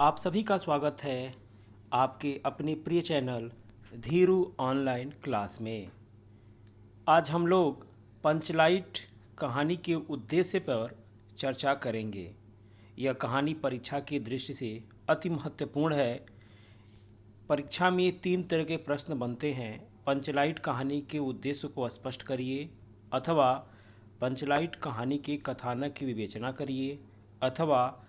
आप सभी का स्वागत है आपके अपने प्रिय चैनल धीरू ऑनलाइन क्लास में। आज हम लोग पंचलाइट कहानी के उद्देश्य पर चर्चा करेंगे। यह कहानी परीक्षा की दृष्टि से अति महत्वपूर्ण है। परीक्षा में 3 तरह के प्रश्न बनते हैं। पंचलाइट कहानी के उद्देश्य को स्पष्ट करिए, अथवा पंचलाइट कहानी के कथानक की विवेचना करिए, अथवा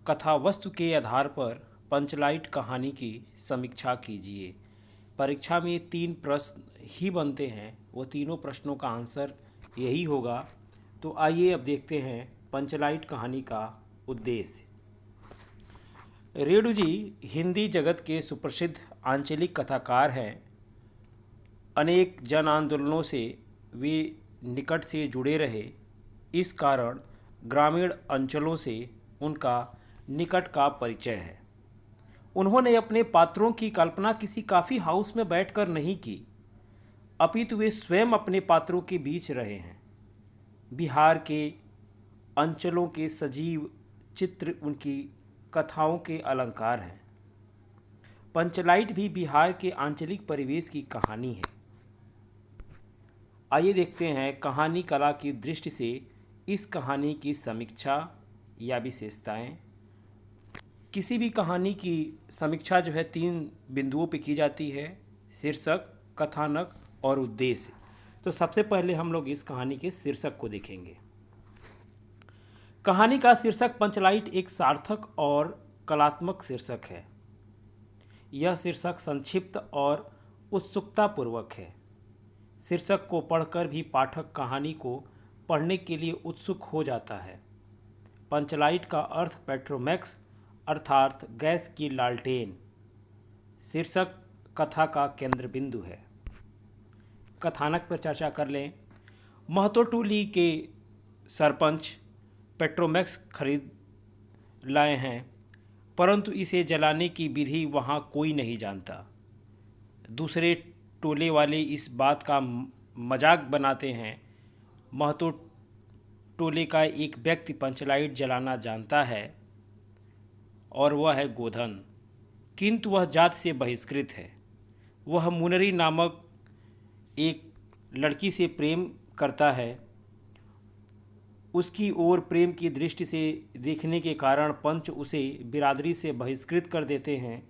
कथा वस्तु के आधार पर पंचलाइट कहानी की समीक्षा कीजिए। परीक्षा में 3 प्रश्न ही बनते हैं, वो तीनों प्रश्नों का आंसर यही होगा। तो आइए अब देखते हैं पंचलाइट कहानी का उद्देश्य। रेणु जी हिंदी जगत के सुप्रसिद्ध आंचलिक कथाकार हैं। अनेक जन आंदोलनों से वे निकट से जुड़े रहे। इस कारण ग्रामीण अंचलों से उनका निकट का परिचय है। उन्होंने अपने पात्रों की कल्पना किसी कॉफ़ी हाउस में बैठकर नहीं की, अपितु वे स्वयं अपने पात्रों के बीच रहे हैं। बिहार के अंचलों के सजीव चित्र उनकी कथाओं के अलंकार हैं। पंचलाइट भी बिहार के आंचलिक परिवेश की कहानी है। आइए देखते हैं कहानी कला की दृष्टि से इस कहानी की समीक्षा या विशेषताएं। किसी भी कहानी की समीक्षा जो है 3 बिंदुओं पर की जाती है: शीर्षक, कथानक और उद्देश्य। तो सबसे पहले हम लोग इस कहानी के शीर्षक को देखेंगे। कहानी का शीर्षक पंचलाइट एक सार्थक और कलात्मक शीर्षक है। यह शीर्षक संक्षिप्त और उत्सुकतापूर्वक है। शीर्षक को पढ़कर भी पाठक कहानी को पढ़ने के लिए उत्सुक हो जाता है। पंचलाइट का अर्थ पेट्रोमैक्स अर्थात गैस की लालटेन। शीर्षक कथा का केंद्र बिंदु है। कथानक पर चर्चा कर लें। महतो टोली के सरपंच पेट्रोमैक्स खरीद लाए हैं, परंतु इसे जलाने की विधि वहाँ कोई नहीं जानता। दूसरे टोले वाले इस बात का मजाक बनाते हैं। महतो टोले का एक व्यक्ति पंचलाइट जलाना जानता है और वह है गोधन, किंतु वह जात से बहिष्कृत है। वह मुनरी नामक एक लड़की से प्रेम करता है। उसकी ओर प्रेम की दृष्टि से देखने के कारण पंच उसे बिरादरी से बहिष्कृत कर देते हैं।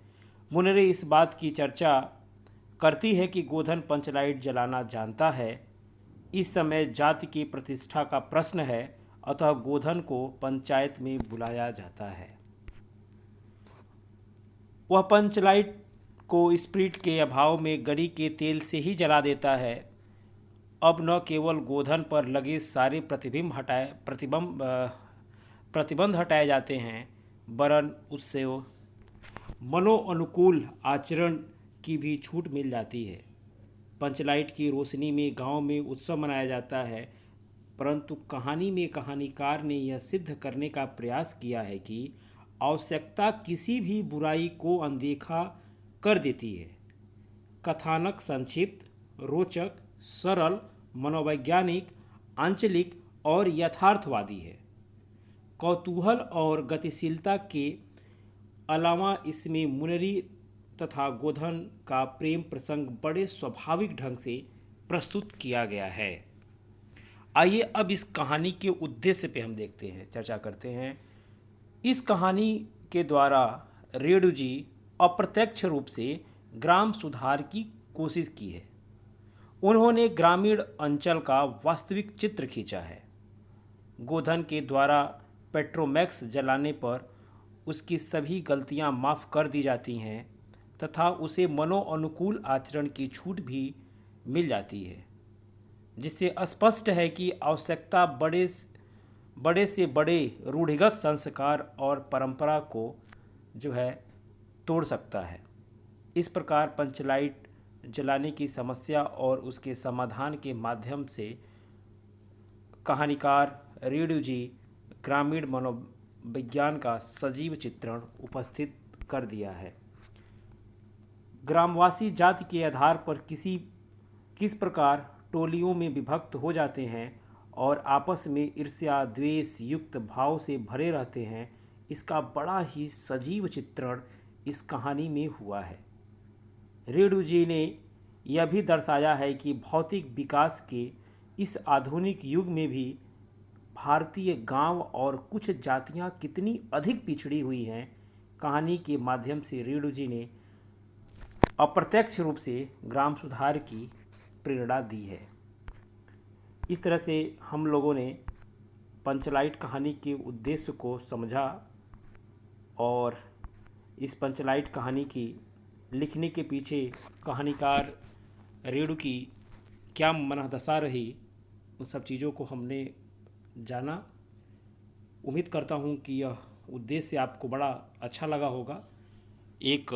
मुनरी इस बात की चर्चा करती है कि गोधन पंचलाइट जलाना जानता है। इस समय जाति की प्रतिष्ठा का प्रश्न है, अतः गोधन को पंचायत में बुलाया जाता है। वह पंचलाइट को स्पिरिट के अभाव में गरी के तेल से ही जला देता है। अब न केवल गोधन पर लगे सारे प्रतिबंध हटाए जाते हैं, वरन उससे मनोअनुकूल आचरण की भी छूट मिल जाती है। पंचलाइट की रोशनी में गांव में उत्सव मनाया जाता है, परंतु कहानी में कहानीकार ने यह सिद्ध करने का प्रयास किया है कि आवश्यकता किसी भी बुराई को अनदेखा कर देती है। कथानक संक्षिप्त, रोचक, सरल, मनोवैज्ञानिक, आंचलिक और यथार्थवादी है। कौतूहल और गतिशीलता के अलावा इसमें मुनरी तथा गोधन का प्रेम प्रसंग बड़े स्वाभाविक ढंग से प्रस्तुत किया गया है। आइए अब इस कहानी के उद्देश्य पे हम देखते हैं, चर्चा करते हैं। इस कहानी के द्वारा रेणु जी अप्रत्यक्ष रूप से ग्राम सुधार की कोशिश की है। उन्होंने ग्रामीण अंचल का वास्तविक चित्र खींचा है। गोधन के द्वारा पेट्रोमैक्स जलाने पर उसकी सभी गलतियां माफ़ कर दी जाती हैं तथा उसे मनोअनुकूल आचरण की छूट भी मिल जाती है, जिससे स्पष्ट है कि आवश्यकता बड़े से बड़े रूढ़िगत संस्कार और परंपरा को जो है तोड़ सकता है। इस प्रकार पंचलाइट जलाने की समस्या और उसके समाधान के माध्यम से कहानीकार रेणु जी ग्रामीण मनोविज्ञान का सजीव चित्रण उपस्थित कर दिया है। ग्रामवासी जाति के आधार पर किस प्रकार टोलियों में विभक्त हो जाते हैं और आपस में ईर्ष्या द्वेष युक्त भाव से भरे रहते हैं, इसका बड़ा ही सजीव चित्रण इस कहानी में हुआ है। रेणु जी ने यह भी दर्शाया है कि भौतिक विकास के इस आधुनिक युग में भी भारतीय गांव और कुछ जातियां कितनी अधिक पिछड़ी हुई हैं। कहानी के माध्यम से रेणु जी ने अप्रत्यक्ष रूप से ग्राम सुधार की प्रेरणा दी है। इस तरह से हम लोगों ने पंचलाइट कहानी के उद्देश्य को समझा और इस पंचलाइट कहानी की लिखने के पीछे कहानीकार रेणु की क्या मनोदशा रही, उन सब चीज़ों को हमने जाना। उम्मीद करता हूँ कि यह उद्देश्य आपको बड़ा अच्छा लगा होगा। एक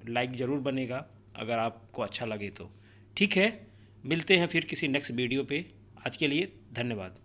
लाइक ज़रूर बनेगा अगर आपको अच्छा लगे तो। ठीक है, मिलते हैं फिर किसी नेक्स्ट वीडियो पे। आज के लिए धन्यवाद।